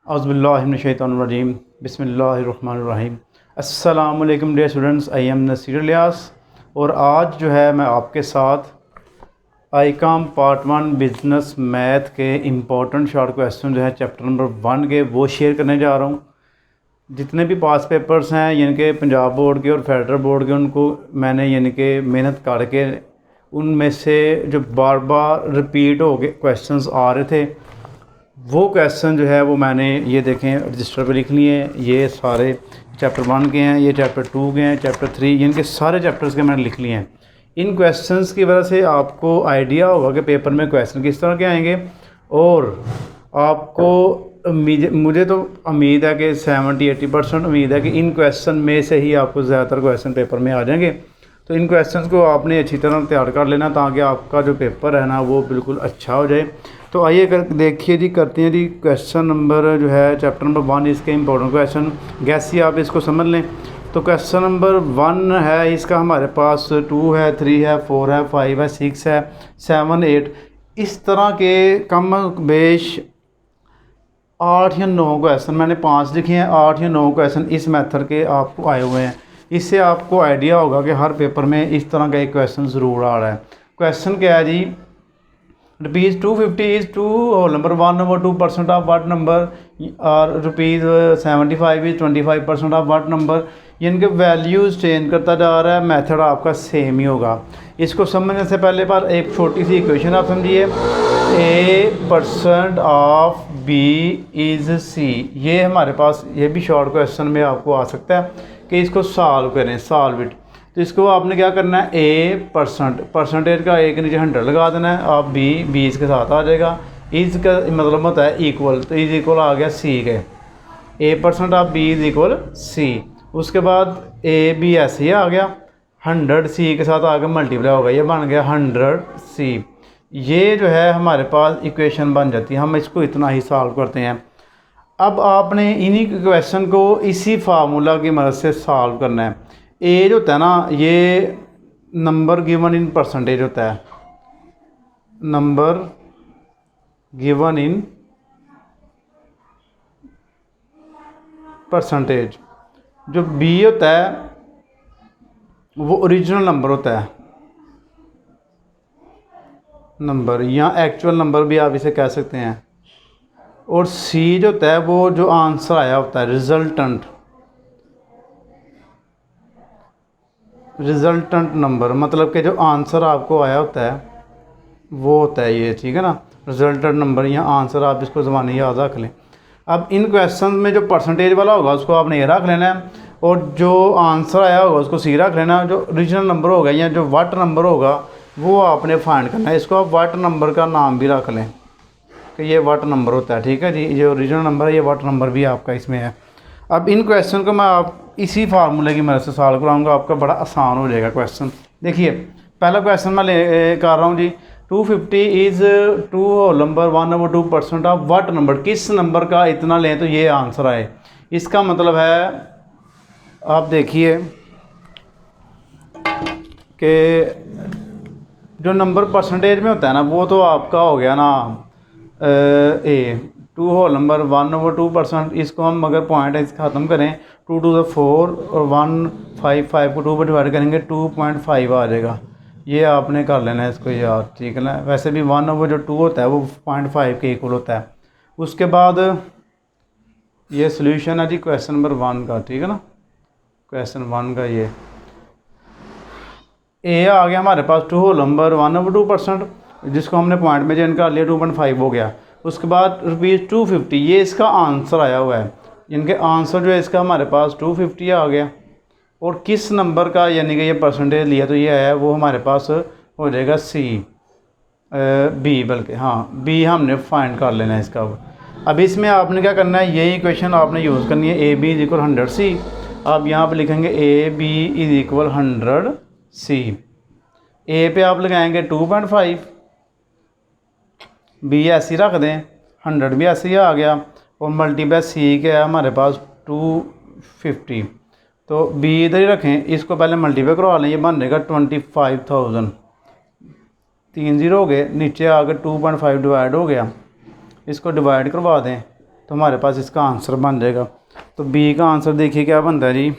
औज़ुबिल्लाहिमिनश्शैतानिर्रजीम बिस्मिल्लाहिर्रहमानिर्रहीम। अस्सलामु अलैकुम dear students, I am Naseer Ilyas और आज जो है मैं आपके साथ आईकॉम पार्ट 1 बिज़नेस मैथ के इम्पोर्टेंट शॉर्ट क्वेश्चन जो है चैप्टर नंबर 1 के वो शेयर करने जा रहा हूँ। जितने भी पास पेपर्स हैं यानी कि पंजाब बोर्ड के और फेडरल बोर्ड के, उनको मैंने यानी कि मेहनत करके उनमें से जो बार बार रिपीट हो गए क्वेश्चंस आ रहे थे वो क्वेश्चन जो है वो मैंने ये देखें रजिस्टर पे लिख लिए हैं। ये सारे चैप्टर 1 के हैं, ये चैप्टर 2 के हैं, चैप्टर 3 यानी कि सारे चैप्टर्स के मैंने लिख लिए हैं। इन क्वेश्चंस की वजह से आपको आइडिया होगा कि पेपर में क्वेश्चन किस तरह के आएंगे और आपको मुझे तो उम्मीद है कि 70-80% उम्मीद है कि इन क्वेश्चन में से ही आपको ज़्यादातर क्वेश्चन पेपर में आ जाएंगे। तो इन क्वेश्चंस को आपने अच्छी तरह तैयार कर लेना ताकि आपका जो पेपर है ना वो बिल्कुल अच्छा हो जाए। तो आइए देखिए जी, करते हैं जी क्वेश्चन नंबर जो है चैप्टर नंबर 1 इसके इंपॉर्टेंट क्वेश्चन गैस आप इसको समझ लें। तो क्वेश्चन नंबर 1 है, इसका हमारे पास 2 है, 3 है, 4 है, 5 है, 6 है, 7, 8 इस तरह के कम बेश 8 या 9 क्वेश्चन मैंने 5 लिखे हैं। 8 या 9 क्वेश्चन इस मेथड के आपको आए हुए हैं। इससे आपको आइडिया होगा कि हर पेपर में इस तरह का एक क्वेश्चन ज़रूर आ रहा है। क्वेश्चन क्या है जी, rupees 250 is 2 whole number 1/2% of what number, और rupees 75 is 25% of what number. यानी कि वैल्यूज़ चेंज करता जा रहा है, मेथड आपका सेम ही होगा। इसको समझने से पहले पर एक छोटी सी इक्वेशन आप समझिए, A% of B is C। ये हमारे पास ये भी शॉर्ट क्वेश्चन में आपको आ सकता है कि इसको सॉल्व करें, सॉल्व इट। तो इसको आपने क्या करना है, परसेंटेज का एक नीचे 100 लगा देना है, आप B 20 के साथ आ जाएगा। इज़ का मतलब होता है इक्वल, तो इज़ इक्वल आ गया C के, A% of B is equal C। उसके बाद A B ऐसे ही आ गया, 100 C के साथ आगे मल्टीप्लाई होगा, ये बन गया 100 C। ये जो है हमारे पास इक्वेशन बन जाती है। हम इसको इतना ही सॉल्व करते हैं। अब आपने इन्हीं क्वेश्चन को इसी फार्मूला की मदद से सॉल्व करना है। ए जो होता है ना, ये नंबर गिवन इन परसेंटेज होता है, नंबर गिवन इन परसेंटेज। जो बी होता है वो ओरिजिनल नंबर होता है, नंबर या एक्चुअल नंबर भी आप इसे कह सकते हैं। और सी जो होता है वो जो आंसर आया होता है, रिजल्टेंट नंबर, मतलब कि जो आंसर आपको आया होता है वो होता है ये, ठीक है ना, रिजल्टेंट नंबर या आंसर। आप इसको ज़बानी याद रख लें। अब इन क्वेश्चन में जो परसेंटेज वाला होगा उसको आपने ये रख लेना है, और जो आंसर आया होगा उसको सी रख लेना। जो ओरिजिनल नंबर होगा या जो व्हाट नंबर होगा वो आपने फाइंड करना है। इसको आप व्हाट नंबर का नाम भी रख लें कि ये व्हाट नंबर होता है, ठीक है जी। ये ओरिजिनल नंबर है, ये व्हाट नंबर भी आपका इसमें है। अब इन क्वेश्चन को मैं आप इसी फार्मूले की मदद से सॉल्व कराऊंगा, आपका बड़ा आसान हो जाएगा क्वेश्चन। देखिए पहला क्वेश्चन मैं कर रहा हूँ जी, 250 is 2 whole number 1/2% of what number. किस नंबर का इतना लें तो ये आंसर आए। इसका मतलब है, आप देखिए कि जो नंबर परसेंटेज में होता है ना वो तो आपका हो गया ना ए 2 होल नंबर 1/2%। इसको हम अगर पॉइंट इस ख़त्म करें, 2 to the 4 और 155 को 2 पर डिवाइड करेंगे 2.5 आ जाएगा। ये आपने कर लेना है इसको यार, ठीक है ना। वैसे भी 1/2 होता है वो 0.5 के इक्वल होता है। उसके बाद ये सोल्यूशन है जी क्वेश्चन नंबर 1 का, ठीक है ना। क्वेश्चन 1 का ये ए आ गया हमारे पास 2 होल नंबर 1/2%, जिसको हमने पॉइंट में चेंज कर लिया, 2.5 हो गया। उसके बाद रुपीज़ 250, ये इसका आंसर आया हुआ है। इनके आंसर जो है इसका हमारे पास 250 आ गया। और किस नंबर का यानी कि ये परसेंटेज लिया तो ये आया, वो हमारे पास हो जाएगा सी, बी, बल्कि हाँ बी हमने फाइंड कर लेना है इसका। अब इसमें आपने क्या करना है, यही इक्वेशन आपने यूज़ करनी है, ए बी इज इक्वल 100 सी। आप यहाँ पर लिखेंगे ए बी इज इक्वल 100 सी। ए पे आप लगाएंगे 2.5, बी ऐसे ही रख दें, 100 भी ऐसे ही आ गया, और मल्टीप्लाई सी के है हमारे पास 250। तो बी इधर ही रखें, इसको पहले मल्टीप्लाई करवा लें, ये बन जाएगा 25,000। 3 0 हो गए, नीचे आकर 2.5 डिवाइड हो गया, इसको डिवाइड करवा दें तो हमारे पास इसका आंसर बन जाएगा। तो बी का आंसर देखिए क्या बनता है जी,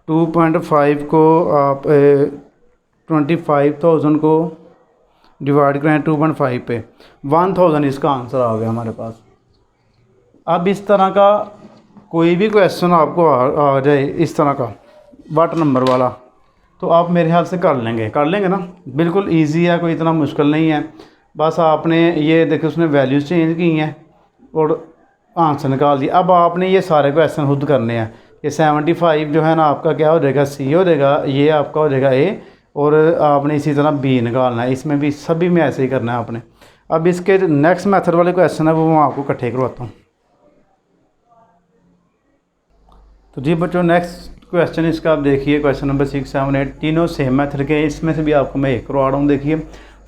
2.5 को आप 25,000 को डिवाइड करें 2.5 पे, 1000 इसका आंसर आ गया हमारे पास। अब इस तरह का कोई भी क्वेश्चन आपको आ जाए इस तरह का वाट नंबर वाला, तो आप मेरे ख्याल से कर लेंगे ना। बिल्कुल इजी है, कोई इतना मुश्किल नहीं है। बस आपने ये देखिए उसने वैल्यूज़ चेंज की हैं और आंसर निकाल दिया। अब आपने ये सारे क्वेश्चन खुद करने हैं। ये 75 जो है ना आपका क्या हो जाएगा, सी हो जाएगा, ये आपका हो जाएगा ए, और आपने इसी तरह बी निकालना है। इसमें भी सभी में ऐसे ही करना है आपने। अब इसके नेक्स्ट मेथड वाले क्वेश्चन है वो मैं आपको इकट्ठे करवाता हूँ। तो जी बच्चों, नेक्स्ट क्वेश्चन इसका आप देखिए, क्वेश्चन नंबर 6, 7, 8 तीनों सेम मेथड के। इसमें से भी आपको मैं एक करवा रहा हूँ। देखिए,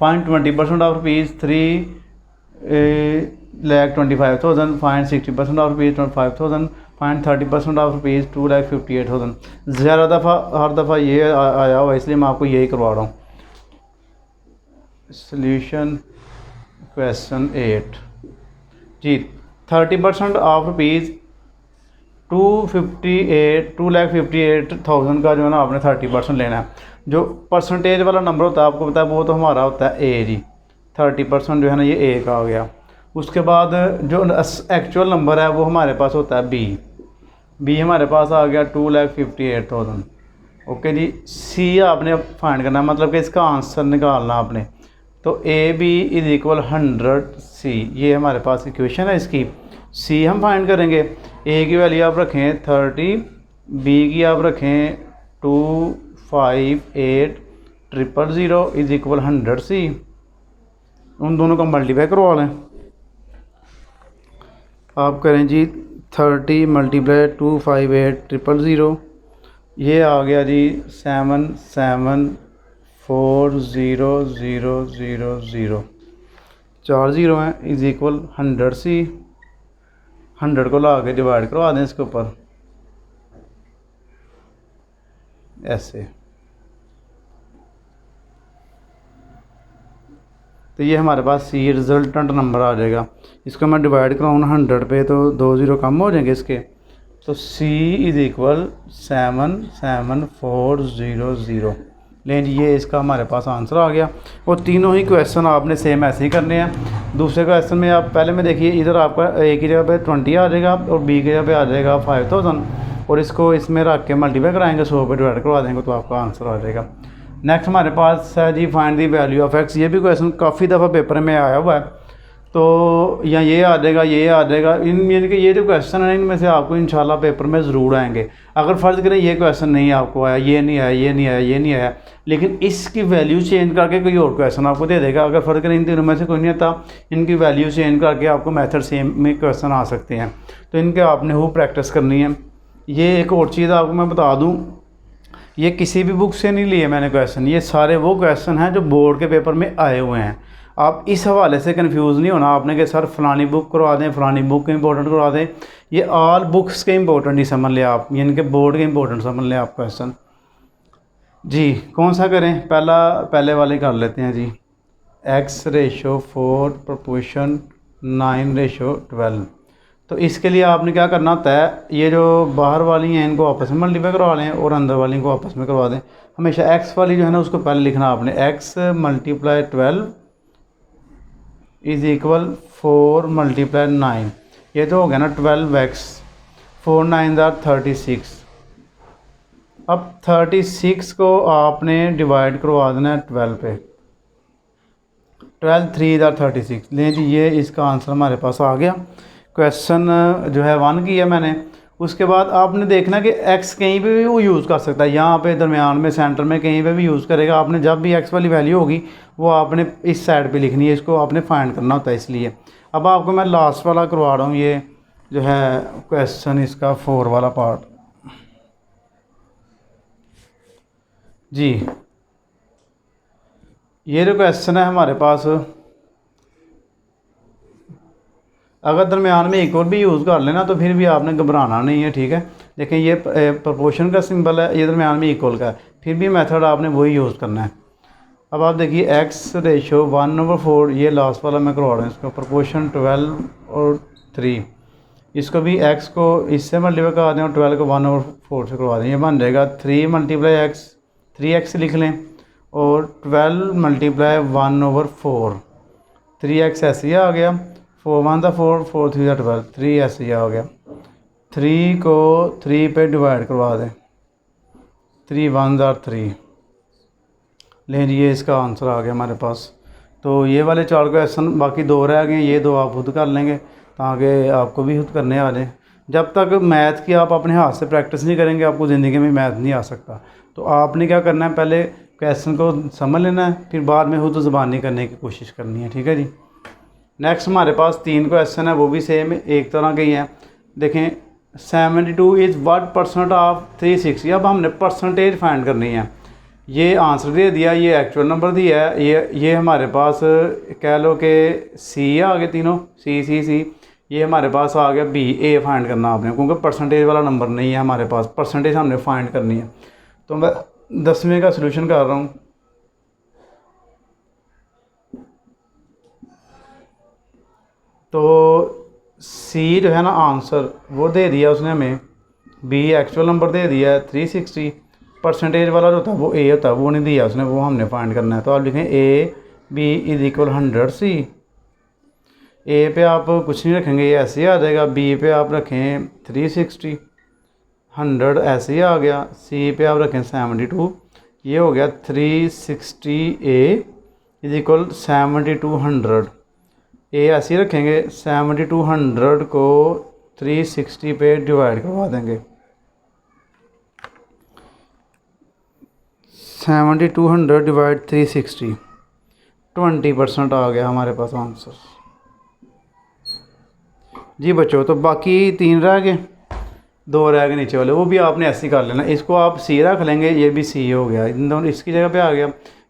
find 20% of rupees 3,25,000, find 60% of rupees 25,000, find 30% of rupees 2,58,000। ज़्यादा दफ़ा हर दफ़ा ये आया हुआ, इसलिए मैं आपको यही करवा रहा हूँ। सोल्यूशन क्वेश्चन 8 जी, 30% ऑफ रुपीज़ 2,58,000 का जो है ना आपने 30% लेना है। जो परसेंटेज वाला नंबर होता है आपको पता है, वो तो हमारा होता है ए जी। 30% जो है ना ये ए का आ गया। उसके बाद जो एक्चुअल नंबर है वो हमारे पास होता है बी। बी हमारे पास आ गया 2,58,000। ओके जी। सी आपने फाइंड करना है, मतलब कि इसका आंसर निकालना आपने। तो ए बी इज इक्वल 100 सी, ये हमारे पास इक्वेशन है इसकी। सी हम फाइंड करेंगे। ए की वैल्यू आप रखें 30, बी की आप रखें 258,000 इज इक्वल 100 सी। उन दोनों का मल्टीप्लाई करवा लें। आप करें जी 30 मल्टीप्लाई 258,000, ये आ गया जी 774000, 4 0 हैं, इज इक्वल 100 सी। 100 को ला के डिवाइड करवा दें इसके ऊपर ऐसे। तो ये हमारे पास सी रिजल्टेंट नंबर आ जाएगा। इसको मैं डिवाइड कराऊँ 100 पे तो 2 0 कम हो जाएंगे इसके। तो सी इज इक्वल 77400। लेकिन ये इसका हमारे पास आंसर आ गया। और तीनों ही क्वेश्चन आपने सेम ऐसे ही करने हैं। दूसरे क्वेश्चन में आप पहले में देखिए, इधर आपका ए की जगह पे 20 आ जाएगा और बी की जगह पे आ जाएगा 5000, और इसको इसमें रख के मल्टीप्लाई कराएंगे, 100 पे डिवाइड करवा देंगे तो आपका आंसर आ जाएगा। नेक्स्ट हमारे पास है जी find the value of x. ये भी क्वेश्चन काफ़ी दफ़ा पेपर में आया हुआ है। तो या ये आ जाएगा, ये आ जाएगा। इन यानी कि ये जो क्वेश्चन है इनमें से आपको इंशाल्लाह पेपर में ज़रूर आएंगे। अगर फ़र्ज़ करें ये क्वेश्चन नहीं आपको आया, ये नहीं आया, ये नहीं आया, ये नहीं आया, लेकिन इसकी वैल्यू चेंज करके कोई और क्वेश्चन आपको दे देगा। अगर फ़र्ज़ करें इन तीनों में से कोई नहीं आता, इनकी वैल्यू चेंज करके आपको मेथड सेम में क्वेश्चन आ सकते हैं। तो इनके आपने वो प्रैक्टिस करनी है। ये एक और चीज़ आपको मैं बता दूँ, ये किसी भी बुक से नहीं लिए मैंने क्वेश्चन। ये सारे वो क्वेश्चन हैं जो बोर्ड के पेपर में आए हुए हैं। आप इस हवाले से कंफ्यूज नहीं होना आपने कि सर फलानी बुक करवा दें, फलानी बुक के इंपॉर्टेंट करवा दें। ये ऑल बुक्स के इंपॉर्टेंट ही समझ लें आप, यानी कि बोर्ड के इंपॉर्टेंट समझ लें आप क्वेश्चन। जी कौन सा करें? पहले वाले कर लेते हैं जी। x/4 proportion 9/12। तो इसके लिए आपने क्या करना होता है, ये जो बाहर वाली हैं इनको आपस में मल्टीप्लाई करवा लें और अंदर वाली को आपस में करवा दें। हमेशा x वाली जो है ना उसको पहले लिखना आपने, x × 12 इज इक्वल 4 × 9। ये तो हो गया ना 12x, 4 9 36। अब 36 को आपने डिवाइड करवा देना है 12 पे। 12 3 36। लें जी, ये इसका आंसर हमारे पास आ गया। क्वेश्चन जो है 1 किया मैंने। उसके बाद आपने देखना कि x कहीं पे भी वो यूज़ कर सकता है, यहाँ पे दरमियान में सेंटर में कहीं पे भी यूज़ करेगा। आपने जब भी x वाली वैल्यू होगी वो आपने इस साइड पे लिखनी है, इसको आपने फाइंड करना होता है। इसलिए अब आपको मैं लास्ट वाला करवा रहा हूँ, ये जो है क्वेश्चन इसका 4 वाला पार्ट जी। ये जो क्वेश्चन है हमारे पास, अगर दरमियान में एक और भी यूज़ कर लेना तो फिर भी आपने घबराना नहीं है, ठीक है। देखें ये प्रोपोर्शन का सिंबल है, ये दरमियान में इक्वल का है, फिर भी मेथड आपने वही यूज़ करना है। अब आप देखिए x/1/4, ये लास्ट वाला मैं करवा रहा हूँ इसका, प्रोपोर्शन 12 और 3। इसको भी x को इससे मल्टीप्लाई करा दें और 12 को 1/4 से करवा दें। ये बन जाएगा 3 × x, 3x लिख लें और 12 × 1/4, 3x ऐसे ही आ गया, 4 1 4, 4 3 12, 3 ऐसे ही आ गया। 3 को 3 पे डिवाइड करवा दें, 3 1 3, लें जी ये इसका आंसर आ गया हमारे पास। तो ये वाले 4 क्वेश्चन, बाकी 2 रह गए, ये 2 आप खुद कर लेंगे ताकि आपको भी खुद करने आ जाए। जब तक मैथ की आप अपने हाथ से प्रैक्टिस नहीं करेंगे आपको ज़िंदगी में मैथ नहीं आ सकता। तो आपने क्या करना है, पहले क्वेश्चन को समझ लेना है, फिर बाद में खुद ज़बानी करने की कोशिश करनी है, ठीक है जी। नेक्स्ट हमारे पास 3 क्वेश्चन है, वो भी सेम एक तरह के ही हैं। देखें 72 इज़ व्हाट परसेंट ऑफ 360। अब हमने परसेंटेज फाइंड करनी है। ये आंसर दे दिया, ये एक्चुअल नंबर दिया है, ये हमारे पास कह लो कि सी आ गए तीनों, सी। ये हमारे पास आ गया बी, ए फाइंड करना आपने, क्योंकि परसेंटेज वाला नंबर नहीं है हमारे पास, परसेंटेज हमने फाइंड करनी है। तो मैं 10वें का सलूशन कर रहा हूँ। तो सी जो है ना आंसर वो दे दिया उसने हमें, बी एक्चुअल नंबर दे दिया है 360, परसेंटेज वाला जो था वो ए होता है वो नहीं दिया उसने, वो हमने फाइंड करना है। तो आप लिखें ए बी इज इक्वल 100 सी। ए पे आप कुछ नहीं रखेंगे, ये ऐसे ही आ जाएगा। बी पे आप रखें 360, 100 ऐसे ही आ गया। सी पे आप रखें 72, ये हो गया 360 ए इज इक्वल 7200। ए ऐसे ही रखेंगे, 7200 को 360 पे डिवाइड करवा देंगे, 7200 डिवाइड 360, 20% आ गया हमारे पास आंसर जी बच्चों। तो बाकी 3 रह गए, 2 रह गए नीचे वाले, वो भी आपने ऐसे ही कर लेना। इसको आप सी रख लेंगे, ये भी सी हो गया, इन दोनों इसकी जगह पे आ गया।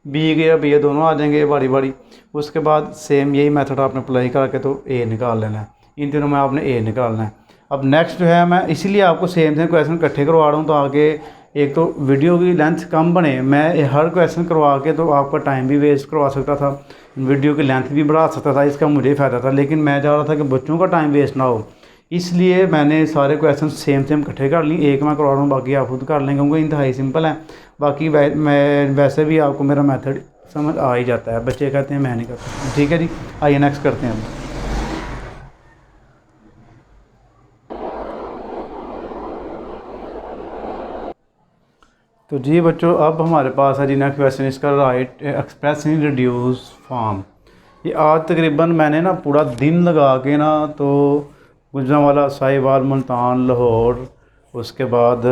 बी की जगह बी, दोनों आ जाएंगे बारी बारी। उसके बाद सेम यही मेथड आपने अप्लाई करके तो ए निकाल लेना है, इन तीनों में आपने ए निकालना है। अब नेक्स्ट जो है, मैं इसीलिए आपको सेम क्वेश्चन इकट्ठे करवा रहा हूँ तो आगे एक तो वीडियो की लेंथ कम बने। मैं हर क्वेश्चन करवा के तो आपका टाइम भी वेस्ट करवा सकता था, वीडियो की लेंथ भी बढ़ा सकता था, इसका मुझे फ़ायदा था, लेकिन मैं चाह रहा था कि बच्चों का टाइम वेस्ट ना हो, इसलिए मैंने सारे क्वेश्चन सेम इकट्ठे कर लिए। एक मैं करवा रहा हूँ, बाकी आप खुद कर लेंगे क्योंकि इंतहाई सिंपल है। बाकी मैं वैसे भी आपको मेरा मेथड समझ आ ही जाता है, बच्चे कहते हैं मैं नहीं करता, ठीक है जी। आइए नेक्स्ट करते हैं अब। तो जी बच्चों, अब हमारे पास है जी नेक्स्ट क्वेश्चन, इसका right express in reduce form. ये आज तकरीबन मैंने ना पूरा दिन लगा के ना, तो गुजरांवाला, साहिवाल, मुल्तान, लाहौर, उसके बाद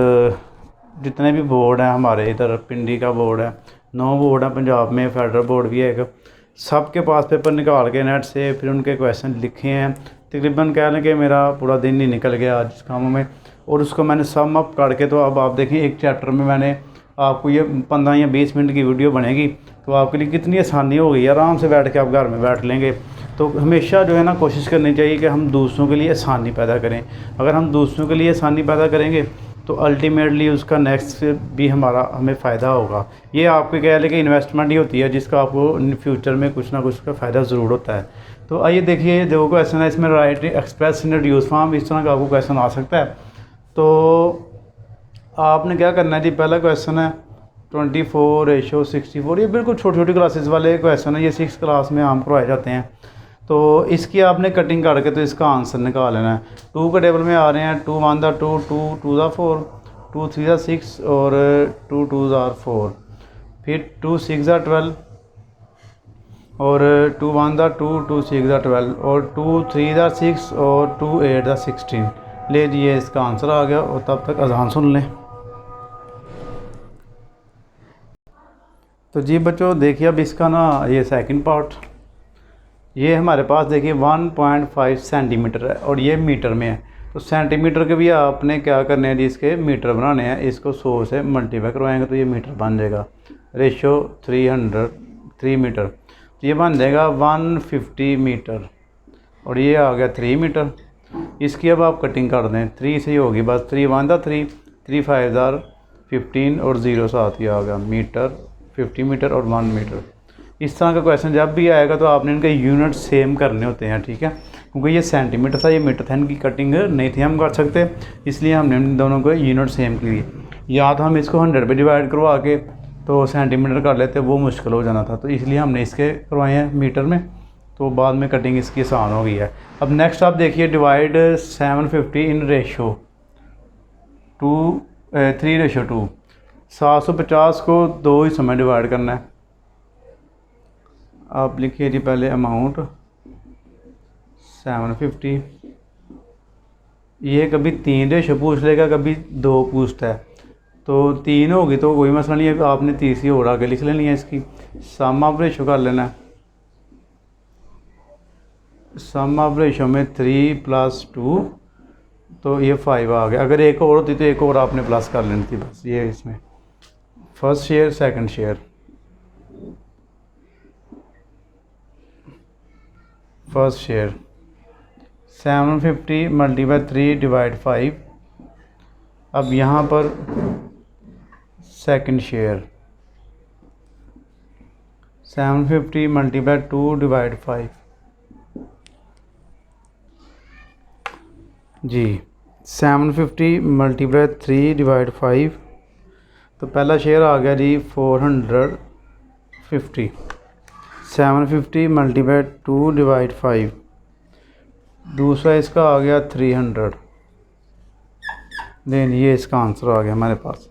जितने भी बोर्ड हैं हमारे इधर, पिंडी का बोर्ड है, 9 बोर्ड हैं पंजाब में, फेडरल बोर्ड भी है एक, सबके पास पेपर निकाल के नेट से फिर उनके क्वेश्चन लिखे हैं। तकरीबन कह लें कि मेरा पूरा दिन ही निकल गया आज कामों में, और उसको मैंने सम अप करके, तो अब आप देखें एक चैप्टर में मैंने आपको ये 15 या 20 मिनट की वीडियो बनेगी, तो आपके लिए कितनी आसानी हो गई, आराम से बैठ के आप घर में बैठ लेंगे। तो हमेशा जो है ना कोशिश करनी चाहिए कि हम दूसरों के लिए आसानी पैदा करें। अगर हम दूसरों के लिए आसानी पैदा करेंगे तो अल्टीमेटली उसका नेक्स्ट भी हमें फ़ायदा होगा। ये आपके कह लें कि इन्वेस्टमेंट ही होती है जिसका आपको इन फ्यूचर में कुछ ना कुछ का फ़ायदा ज़रूर होता है। तो आइए देखिए, जो क्वेश्चन है इसमें right express in reduce form, इस तरह का आपको क्वेश्चन आ सकता है। तो आपने क्या करना है जी, पहला क्वेश्चन है 24:64। ये बिल्कुल छोटी छोटी क्लासेस वाले क्वेश्चन है, ये 6th क्लास में आम करवाए जाते हैं। तो इसकी आपने कटिंग करके तो इसका आंसर निकाल लेना है। 2 के टेबल में आ रहे हैं, 2 1 2, 2 2 4, 2 3 6 और 2 2 4, फिर 2 6 12 और 2 1 2, 2 6 12 और 2 3 6 और 2 8 16। ले जी ये इसका आंसर आ गया, और तब तक अजान सुन लें। तो जी बच्चों देखिए, अब इसका ना ये सेकंड पार्ट, ये हमारे पास देखिए 1.5 सेंटीमीटर है और ये मीटर में है। तो सेंटीमीटर के भी आपने क्या करने हैं जी, इसके मीटर बनाने हैं। इसको 100 से मल्टीप्लाई करवाएंगे तो ये मीटर बन जाएगा, रेशो 3 मीटर, तो ये बन जाएगा 150 मीटर, और ये आ गया 3 मीटर। इसकी अब आप कटिंग कर दें, 3 से ही होगी बस, 3 1 3, 3 5 15 और 0 साथ ही आ गया मीटर, 50 मीटर और 1 मीटर। इस तरह का क्वेश्चन जब भी आएगा तो आपने इनके यूनिट सेम करने होते हैं, ठीक है, क्योंकि ये सेंटीमीटर था, ये मीटर था, इनकी कटिंग नहीं थी हम कर सकते, इसलिए हमने इन दोनों को यूनिट सेम की लिए। या तो हम इसको 100 पे डिवाइड करवा के तो सेंटीमीटर कर लेते, वो मुश्किल हो जाना था, तो इसलिए हमने इसके करवाए हैं मीटर में, तो बाद में कटिंग इसकी आसान हो गई है। अब नेक्स्ट आप देखिए, डिवाइड 750 इन रेशो 3:2। 750 को 2 हिस्सों में डिवाइड करना है। आप लिखिए जी पहले अमाउंट 750, ये कभी 3 रेशो पूछ लेगा, कभी 2 पूछता है, तो 3 होगी तो कोई मसला नहीं है, आपने तीसरी और आगे लिख लेनी है इसकी। सम ऑफ रेशो कर लेना है, सम ऑफ रेशो में 3 + 2 तो ये 5 आ गया। अगर एक और होती तो एक और आपने प्लस कर लेनी थी, बस ये इसमें first share second share. First share 750 × 3 / 5। अब यहाँ पर सेकंड शेयर 750 × 2 / 5 जी। 750 × 3 / 5 तो पहला शेयर आ गया जी 450। 750 × 2 / 5 दूसरा इसका आ गया 300। देन ये इसका आंसर आ गया हमारे पास।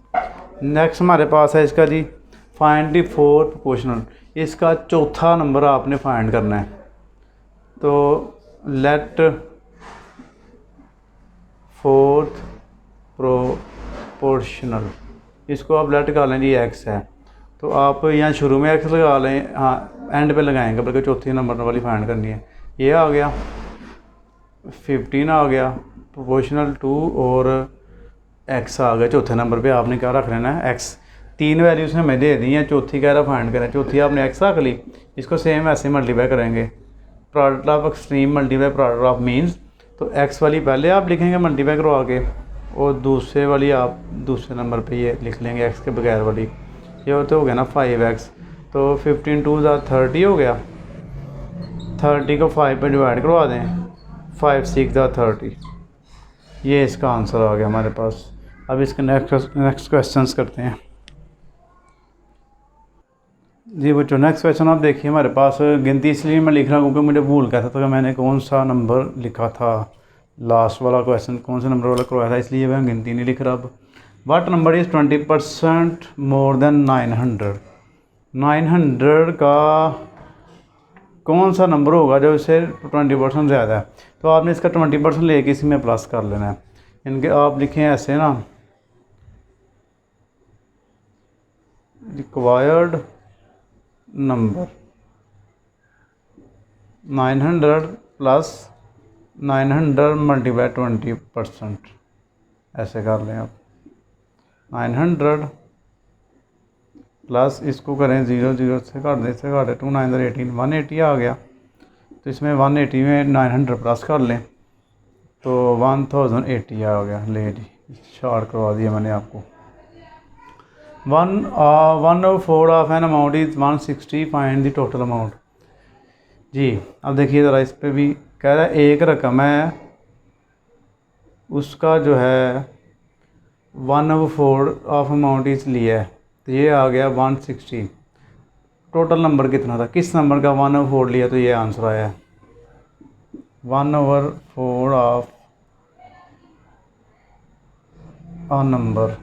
नेक्स्ट हमारे पास है इसका जी फाइंड द फोर्थ प्रोपोर्शनल। इसका चौथा नंबर आपने फाइंड करना है, तो लेट फोर्थ प्रोपोर्शनल, इसको आप लेट कर लें जी x है, तो आप यहाँ शुरू में x लगा लें, हाँ एंड पे लगाएंगे, बल्कि चौथी नंबर वाली फाइंड करनी है। ये आ गया 15 आ गया प्रोपोर्शनल 2 और x आ गया चौथे नंबर पे। आपने क्या रख लेना है x। 3 वैल्यूज हमें दे दी हैं, चौथी कह रहा फाइंड करें, चौथी आपने x रख ली, इसको सेम ऐसे मल्टीप्लाई करेंगे, product of extreme multiply product of means, तो x वाली पहले आप लिखेंगे मल्टीप्लाई करवा के, और दूसरे वाली आप दूसरे नंबर पे ये लिख लेंगे x के बगैर वाली। ये तो हो गया ना 5x, तो 15 × 2 = 30 हो गया। 30 को 5 पे डिवाइड करवा दें, 5 × 6 = 30। ये इसका आंसर आ गया हमारे पास। अब इसके नेक्स्ट क्वेश्चंस करते हैं जी बच्चों। नेक्स्ट क्वेश्चन आप देखिए हमारे पास, गिनती इसलिए मैं लिख रहा हूँ क्योंकि मुझे भूल गया था तो मैंने कौन सा नंबर लिखा था, लास्ट वाला क्वेश्चन कौन सा नंबर वाला करवाया था, इसलिए मैं गिनती नहीं लिख रहा। अब what number is 20% more than 900। 900 का कौन सा नंबर होगा जो इससे 20% ज़्यादा है, तो आपने इसका 20% लेके इसी में प्लस कर लेना है। इनके आप लिखें ऐसे ना, रिक्वायर्ड नंबर 900 + 900 × 20%, ऐसे कर लें आप। 900 प्लस इसको करें 0 0 से काट दें, इससे काटे 2 9 18 180 आ गया, तो इसमें 180 में 900 प्लस कर लें तो 1080 आ गया। ले जी शार्ट करवा दिया मैंने आपको। 1/4 of an amount is 160, find the total amount. जी अब देखिए ज़रा, इस पर भी कह रहा है एक रकम है, उसका जो है 1/4 ऑफ अमाउंट इस लिया है, तो ये आ गया 160। टोटल नंबर कितना था, किस नंबर का 1/4 लिया, तो ये आंसर आया 1/4 ऑफ अ नंबर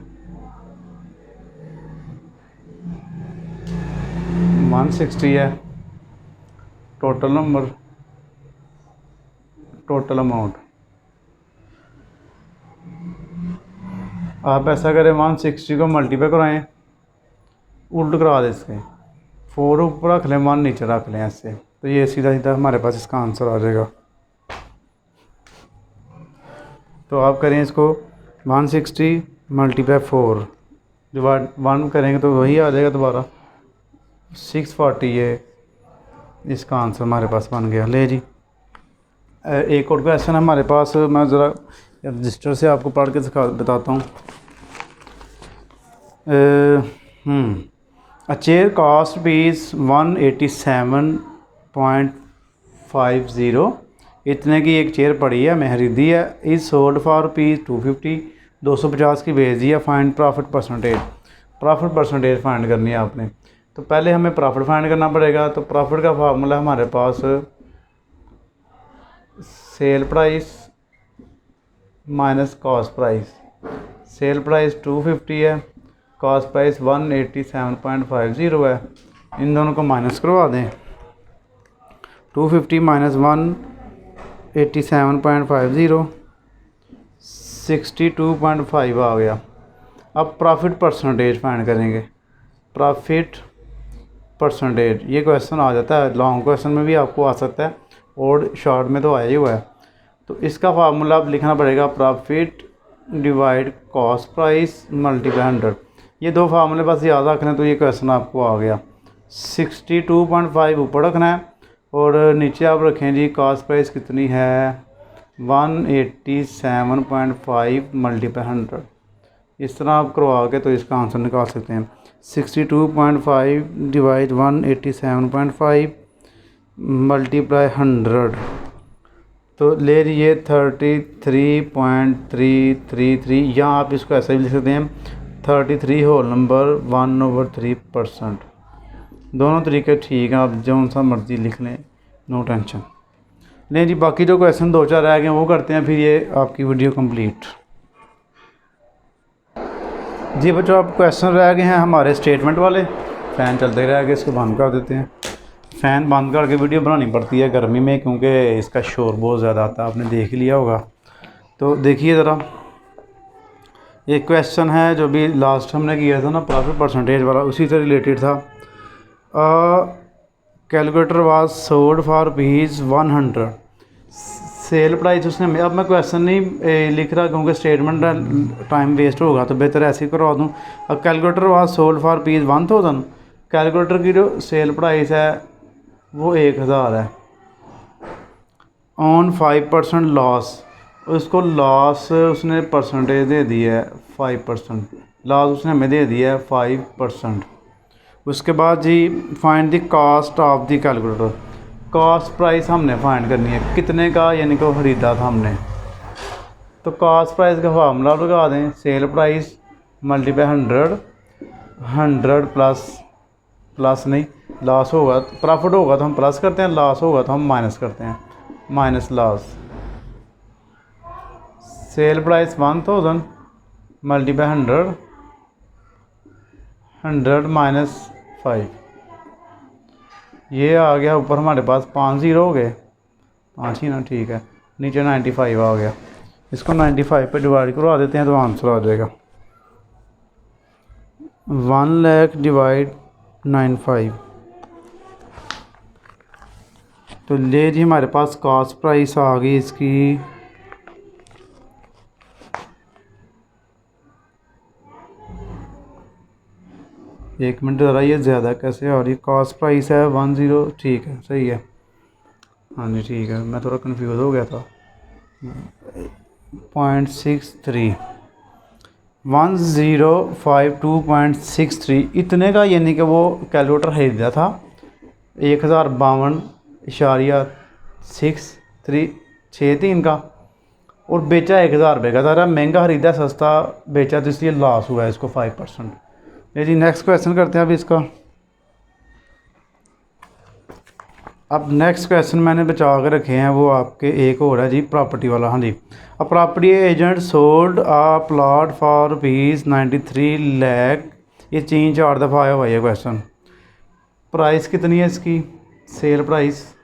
160 है टोटल नंबर, टोटल अमाउंट। आप ऐसा करें 160 को मल्टीप्लाई कराएं, उल्ट करा दें, इसके 4 ऊपर रख लें 1 नीचे रख लें ऐसे, तो ये सीधा सीधा हमारे पास इसका आंसर आ जाएगा। तो आप करें इसको 160 × 4 डिवाइड 1 करेंगे तो वही आ जाएगा दोबारा 640। ये इसका आंसर हमारे पास बन गया। ले जी एक और क्वेश्चन हमारे पास, मैं ज़रा रजिस्टर से आपको पढ़ के बताता हूँ। अ चेयर कॉस्ट रुपीज़ 187.50 इतने की एक चेयर पड़ी है, मैं खरीदी है। इज़ सोल्ड फॉर रुपीज़ 250, 250 की बेच दी है। Find profit percentage, profit percentage find करनी है आपने। तो पहले हमें प्रॉफिट फाइंड करना पड़ेगा। तो प्रॉफिट का फार्मूला हमारे पास sale price minus cost price. Sale price 250 है, कॉस्ट प्राइस 187.50 है। इन दोनों को माइनस करवा दें। 250 माइनस 187.50 62.5 आ गया। अब प्रॉफिट परसेंटेज फाइंड करेंगे। प्रॉफिट परसेंटेज, ये क्वेश्चन आ जाता है, लॉन्ग क्वेश्चन में भी आपको आ सकता है और शॉर्ट में तो आया ही हुआ है। तो इसका फार्मूला अब लिखना पड़ेगा, profit divide cost price multiply 100। ये दो फार्मूले बस याद रखना है तो ये क्वेश्चन आपको आ गया। 62.5 ऊपर रखना है और नीचे आप रखें जी कॉस्ट प्राइस कितनी है 187.5 मल्टीप्लाई 100। इस तरह आप करवा के तो इसका आंसर निकाल सकते हैं। 62.5 डिवाइड 187.5 मल्टीप्लाई 100 तो ले लीजिए 33.333। या आप इसको ऐसा भी लिख सकते हैं 33 होल नंबर 1/3%। दोनों तरीके ठीक हैं, आप जो सा मर्ज़ी लिख लें, नो टेंशन। नहीं जी, बाकी जो क्वेश्चन 2-4 रह गए वो करते हैं, फिर ये आपकी वीडियो कंप्लीट। जी बच्चों, अब क्वेश्चन रह गए हैं हमारे स्टेटमेंट वाले। फ़ैन चलते रह गए, इसको बंद कर देते हैं। फ़ैन बंद करके वीडियो बनानी पड़ती है गर्मी में क्योंकि इसका शोर बहुत ज़्यादा आता है, आपने देख लिया होगा। तो देखिए ज़रा, एक क्वेश्चन है जो भी लास्ट हमने किया था ना प्रॉफिट परसेंटेज वाला, उसी से रिलेटेड था। Calculator was sold for ₹100। Sale price उसने, अब मैं क्वेश्चन नहीं लिख रहा क्योंकि स्टेटमेंट टाइम वेस्ट होगा, तो बेहतर ऐसे ही करवा दूँ। अब calculator was sold for ₹1000। Calculator की जो सेल प्राइस है वो 1000 है। ऑन 5% लॉस, उसको लॉस उसने परसेंटेज दे दी है 5%। लॉस उसने हमें दे दिया है 5%। उसके बाद जी find the cost of the calculator. Cost price हमने फाइंड करनी है, कितने का यानी कि ख़रीदा था हमने। तो कॉस्ट प्राइस का फार्मूला लगा दें, सेल प्राइस मल्टीप्लाई 100 प्लस नहीं, लॉस होगा प्रॉफिट होगा तो हम प्लस करते हैं, लॉस होगा तो हम माइनस करते हैं, minus loss. Sale price 1000 multiply 100 minus 5, ये आ गया। ऊपर हमारे पास 5 0 हो गए, 5 ही ना, ठीक है। नीचे 95 आ गया। इसको 95 पे डिवाइड करवा देते हैं तो आंसर आ जाएगा 1 लाख डिवाइड 95। तो ले जी हमारे पास कॉस्ट प्राइस आ गई इसकी 1 मिनट ज़रा, ये ज़्यादा कैसे आ रही। कॉस्ट प्राइस है 10, ठीक है, सही है। हाँ जी ठीक है, मैं थोड़ा कंफ्यूज हो गया था। 0.63 1052.63 इतने का, यानी कि वो कैलकुलेटर खरीदा था 1052.63 का और बेचा 1000 रुपये का था। महंगा खरीदा, सस्ता बेचा, तो इसलिए लॉस हुआ है इसको 5%। ये जी नेक्स्ट क्वेश्चन करते हैं अब इसका। अब नेक्स्ट क्वेश्चन मैंने बचा के रखे हैं, वो आपके एक और है जी प्रॉपर्टी वाला। हाँ जी, a property agent sold a plot for ₹93 lakh. ये 3-4 दफ़ा आया हुआ है क्वेश्चन। प्राइस कितनी है इसकी, सेल प्राइस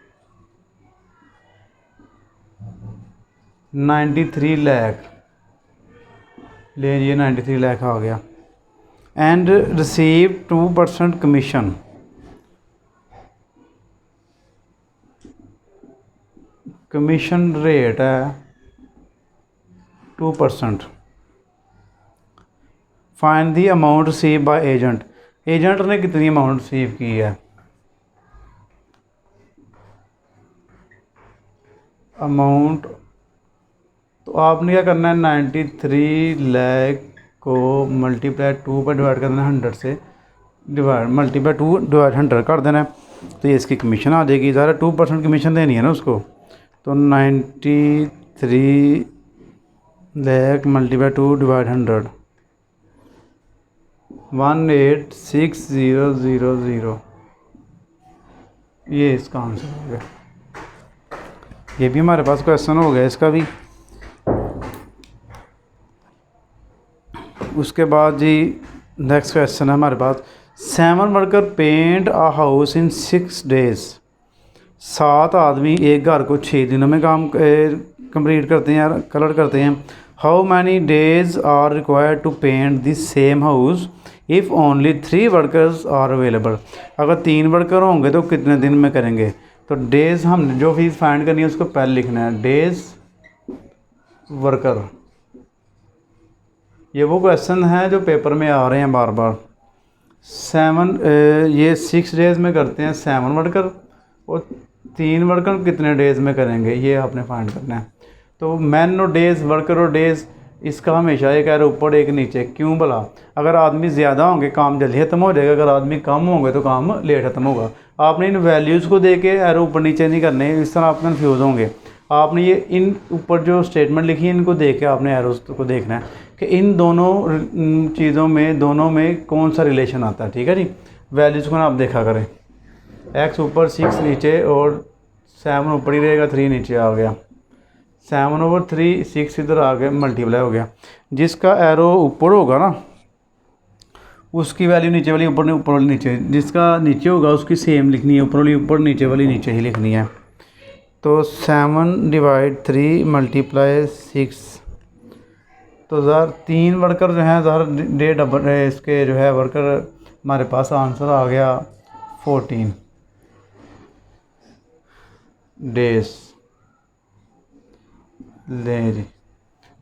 93 लाख, ले ये 93 लाख आ गया। And receive 2% commission. Commission rate है 2%। Find the amount receive by agent. Agent ने कितनी अमाउंट रिसीव की है। अमाउंट तो आपने क्या करना है, 93 लाख को मल्टीप्लाई 2 पर डिवाइड करना है 100 से, डिवाइड मल्टीप्लाई 2 डिवाइड 100 कर देना है, तो ये इसकी कमीशन आ जाएगी। ज़रा 2% कमीशन देनी है ना उसको, तो 93 लाख मल्टीप्लाई 2 डिवाइड 100 186,000। ये इसका आंसर हो गया। ये भी हमारे पास क्वेश्चन हो गया इसका भी। उसके बाद जी नेक्स्ट क्वेश्चन है हमारे पास, 7 worker paint a house in 6 days. 7 आदमी एक घर को 6 दिनों में काम कंप्लीट करते हैं, कलर करते हैं। How many days are required to paint this same house if only 3 workers are available. अगर 3 वर्कर होंगे तो कितने दिन में करेंगे? तो डेज हमने जो फीस फाइंड करनी है उसको पहले लिखना है, डेज वर्कर। ये वो क्वेश्चन है जो पेपर में आ रहे हैं बार बार। 7 ये 6 डेज़ में करते हैं 7 वर्कर, और 3 वर्कर कितने डेज़ में करेंगे ये आपने फाइंड करना है। तो मैन और डेज़, वर्कर और डेज़, इसका हमेशा एक एरो ऊपर एक नीचे। क्यों भला? अगर आदमी ज़्यादा होंगे काम जल्दी ख़त्म हो जाएगा, अगर आदमी कम होंगे तो काम लेट ख़त्म होगा। आपने इन वैल्यूज़ को दे के एरो ऊपर नीचे नहीं करने, इस तरह आप कन्फ्यूज़ होंगे। आपने ये इन ऊपर जो स्टेटमेंट लिखी है इनको देख के आपने एरोज़ को देखना है कि इन दोनों चीज़ों में, दोनों में कौन सा रिलेशन आता है। ठीक है जी, वैल्यूज़ को ना आप देखा करें। एक्स ऊपर 6 नीचे और 7 ऊपर ही रहेगा, 3 नीचे आ गया। 7/3 6 इधर आ गया, मल्टीप्लाई हो गया। जिसका एरो ऊपर होगा ना उसकी वैल्यू नीचे वाली ऊपर, ऊपर वाली नीचे। जिसका नीचे होगा उसकी सेम लिखनी है, ऊपर वाली ऊपर, नीचे वाली नीचे ही लिखनी है। तो 7/3 मल्टीप्लाई 6। तो ज़रा 3 वर्कर जो हैं, ज़रा डे डबल इसके जो है वर्कर, हमारे पास आंसर आ गया 14 डेज। ले जी,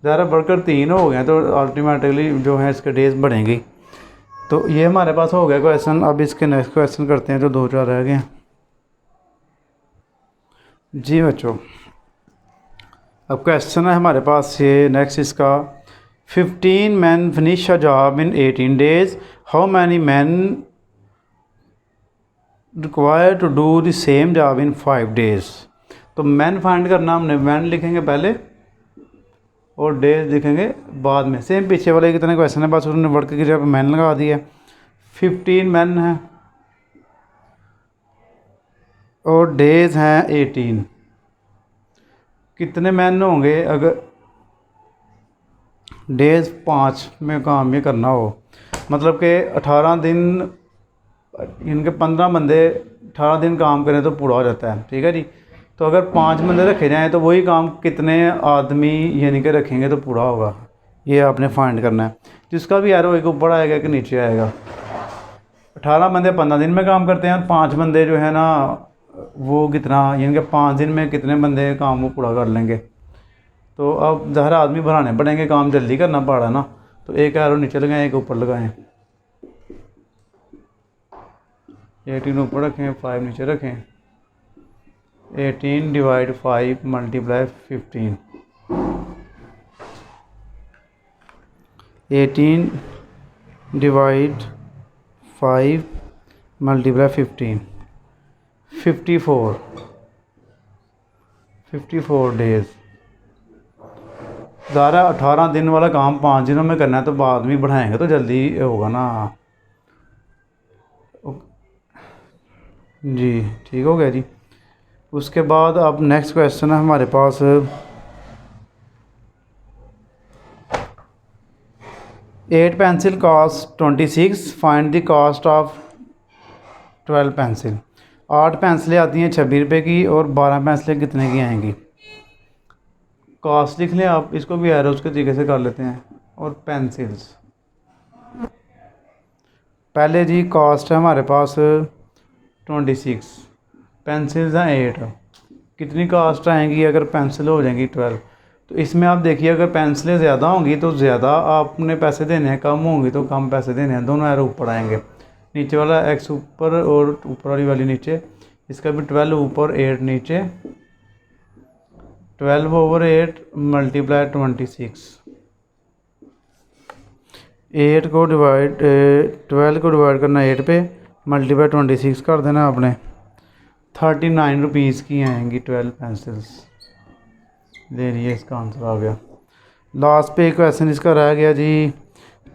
ज़रा वर्कर 3 हो गए तो अल्टीमेटली जो है इसके डेज बढ़ेंगी। तो ये हमारे पास हो गया क्वेश्चन। अब इसके नेक्स्ट क्वेश्चन करते हैं जो 2-4 रह गए हैं जी बच्चों। अब क्वेश्चन है हमारे पास ये नेक्स्ट इसका, 15 man finish a job in 18 days, how many man require to do the same job in 5 days. तो मैन फाइंड करना हमने, मैन लिखेंगे पहले और डेज लिखेंगे बाद में। सेम पीछे वाले कितने क्वेश्चन है, बस उन्होंने वर्क की जगह मैन लगा दिया। 15 मैन है और डेज हैं 18। कितने मैन होंगे अगर डेज 5 में काम ये करना हो? मतलब कि 18 दिन, इनके 15 बंदे 18 दिन काम करें तो पूरा हो जाता है। ठीक है जी। तो अगर 5 बंदे रखे जाएँ तो वही काम कितने आदमी यानी कि रखेंगे तो पूरा होगा, ये आपने फाइंड करना है। जिसका भी एरो एक ऊपर आएगा कि नीचे आएगा। 18 बंदे 15 दिन में काम करते हैं और 5 बंदे जो है ना वो कितना, यानी कि 5 दिन में कितने बंदे काम वो पूरा कर लेंगे। तो अब ज़्यादा आदमी बढ़ाने पड़ेंगे, काम जल्दी करना पड़ा ना। तो एक एरो नीचे लगाएं, एक ऊपर लगाएं। 18 ऊपर रखें, 5 नीचे रखें। 18 divide 5 multiply 15। 18 divide 5 multiply 15, 54 days. ज़्यादा 18 दिन वाला काम 5 दिनों में करना है तो बाद में बढ़ाएंगे तो जल्दी होगा ना जी। ठीक हो गया जी। उसके बाद अब नेक्स्ट क्वेश्चन है हमारे पास, 8 pencil cost 26, find the cost of 12 pencil. 8 पेंसिलें आती हैं 26 रुपये की और 12 पेंसिलें कितने की आएंगी? कॉस्ट लिख लें आप, इसको भी एरोज़ के तरीके से कर लेते हैं। और पेंसिल्स, पहले जी कॉस्ट है हमारे पास 26, पेंसिल्स हैं 8। कितनी कॉस्ट आएंगी अगर पेंसिल हो जाएंगी 12? तो इसमें आप देखिए, अगर पेंसिलें ज़्यादा होंगी तो ज़्यादा आपने पैसे देने हैं, कम होंगी तो कम पैसे देने हैं। दोनों एरो ऊपर आएंगे, नीचे वाला एक्स ऊपर और ऊपर वाली नीचे। इसका भी 12 ऊपर 8 नीचे। 12/8 मल्टीप्लाई 26। 12 को डिवाइड करना 8 पे, मल्टीप्लाई 26 कर देना आपने। 39 रुपीज़ की आएंगी 12 पेंसिल्स। ले लिए, इसका आंसर आ गया। लास्ट पे क्वेश्चन इसका रह गया जी,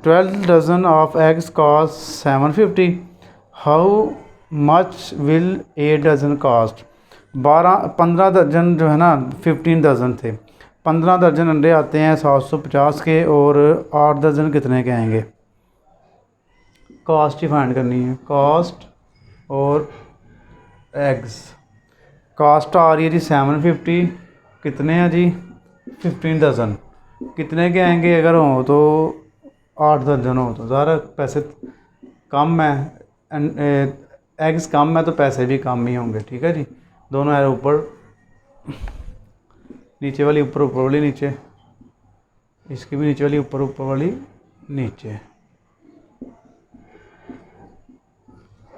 12 dozen of eggs cost 750, how much will 8 dozen cost. 15 दर्जन जो है ना, 15 दर्जन थे, 15 दर्जन अंडे आते हैं 750 के, और 8 दर्जन कितने के आएंगे। कॉस्ट ही फाइंड करनी है, कॉस्ट और एग्स। कॉस्ट आ रही है जी 750, कितने हैं जी 15 दर्जन, कितने के आएंगे अगर हो तो 8 दर्जन हो तो ज़्यादा पैसे कम है, एग्स कम है तो पैसे भी कम ही होंगे। ठीक है जी, दोनों एरो ऊपर, नीचे वाली ऊपर, ऊपर वाली नीचे, इसकी भी नीचे वाली ऊपर, ऊपर वाली नीचे।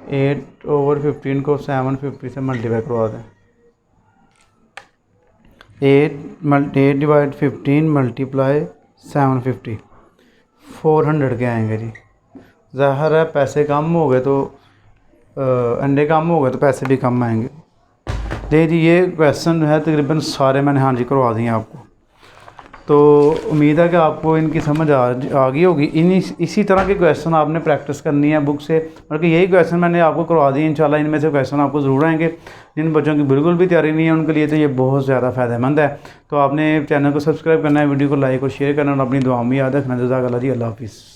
8/15 को 750 से मल्टीप्लाई करवा दें। 8/15 मल्टीप्लाई 750, 400 के आएंगे जी। ज़ाहिर है पैसे कम हो गए तो अंडे कम हो गए तो पैसे भी कम आएंगे। देखिए जी, ये क्वेश्चन है तकरीबन सारे मैंने हाँ जी करवा दिए आपको, तो उम्मीद है कि आपको इनकी समझ आ गई होगी। इसी तरह के क्वेश्चन आपने प्रैक्टिस करनी है बुक से, बल्कि यही क्वेश्चन मैंने आपको करवा दिए। इंशाल्लाह इनमें से क्वेश्चन आपको ज़रूर आएंगे। जिन बच्चों की बिल्कुल भी तैयारी नहीं है उनके लिए तो ये बहुत ज़्यादा फ़ायदेमंद है। तो आपने चैनल को सब्सक्राइब करना है, वीडियो को लाइक और शेयर करना और अपनी दुआ में याद रखना। जज़ाकल्लाह जी, अल्लाह हाफ़िज़।